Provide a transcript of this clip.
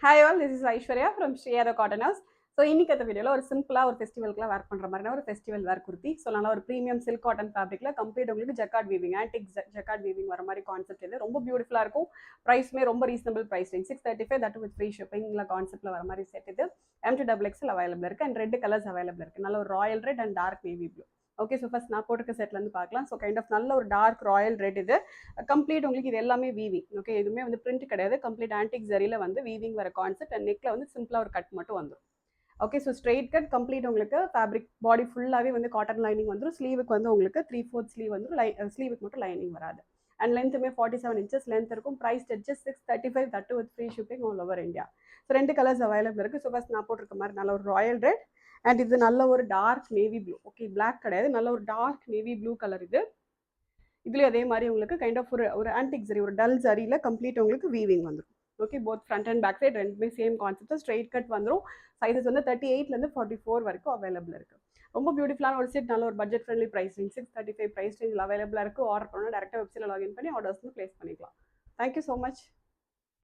Hi all, this is Aishwarya from Shriyada Cotton House. So இன்னைக்கு அந்த வீடியோவில் ஒரு சிம்பிளாக ஒரு ஃபெஸ்டிவலுக்குலாம் வேர் பண்ணுற மாதிரினா ஒரு ஃபெஸ்டிவல் வேர் குர்த்தி. ஸோ நல்லா ஒரு ப்ரீமியம் சில்க் காட்டன் ஃபேப்ரிக்கில் கம்ப்ளீட் உங்களுக்கு jacquard weaving antique jacquard weaving வர மாதிரி கான்செப்ட் இது ரொம்ப பியூட்டிஃபுல்லாக இருக்கும். ப்ரைஸுமே ரொம்ப reasonable price range 635 that with free ஷிப்பிங்கில் கான்செப்ட்டில் வர மாதிரி செட் இது. M2XXL அவைலபிள் இருக்குது அண்ட் ரெட் கலர்ஸ் அவைலபிள் இருக்குது. நல்ல ஒரு royal red and dark navy blue. Okay, so first நான் போட்டிருக்க செட்லேருந்து பார்க்கலாம். ஸோ கைண்ட் ஆஃப் நல்ல ஒரு டார்க் ராயல் ரெட் இது. கம்ப்ளீட் உங்களுக்கு இது எல்லாமே வீவிங். ஓகே, எதுவுமே வந்து பிரிண்ட் கிடையாது. கம்ப்ளீட் ஆன்டிக் ஜரியில் வந்து வீவிங் வர கான்செப்ட் அண்ட் நெக்கில் வந்து சிம்பிளாக ஒரு கட் மட்டும் வந்துடும். Okay, so straight cut complete உங்களுக்கு ஃபேப்ரிக் பாடி ஃபுல்லாகவே வந்து காட்டன் லைனிங் வந்துடும். ஸ்லீவுக்கு வந்து உங்களுக்கு 3/4 ஸ்லீவ் வந்துடும். ஸ்லீவுக்கு மட்டும் லைனிங் வராது. அண்ட் லென்த்துமே 47 inches லென்த் இருக்கும். Price just 635 that with free shipping all over India. So 2 colours available இருக்குது. ஸோ ஃபஸ்ட் நான் போட்டிருக்க மாதிரி நல்ல ஒரு ராயல் ரெட் அண்ட் இது நல்ல ஒரு dark navy blue. Okay, black கிடையாது, நல்ல ஒரு டார்க் நேவி ப்ளூ கலர் இது. இதுலேயும் அதே மாதிரி உங்களுக்கு கைண்ட் ஆஃப் ஒரு ஆன்டிக் ஜரி, ஒரு டல் ஜரியில் கம்ப்ளீட் உங்களுக்கு வீவிங் வந்துடும். Okay, both front and back side ரெண்டுமே சேம் கான்செப்ட். ஸ்ட்ரெயிட் கட் வந்துடும். சைஸஸ் வந்து 38லேருந்து 44 வரைக்கும் அவைலபிள் இருக்குது. ரொம்ப பியூட்டிஃபுல்லான ஒரு செட், நல்ல ஒரு budget friendly price range 635 price ரேஞ்சில் அவைலபிளாக இருக்குது. ஆர்டர் பண்ணால் டேரெக்டாக வெப்சைட்டில் லாகின் பண்ணி ஆர்டர்ஸ் வந்து ப்ளேஸ் பண்ணிக்கலாம். Thank you so much.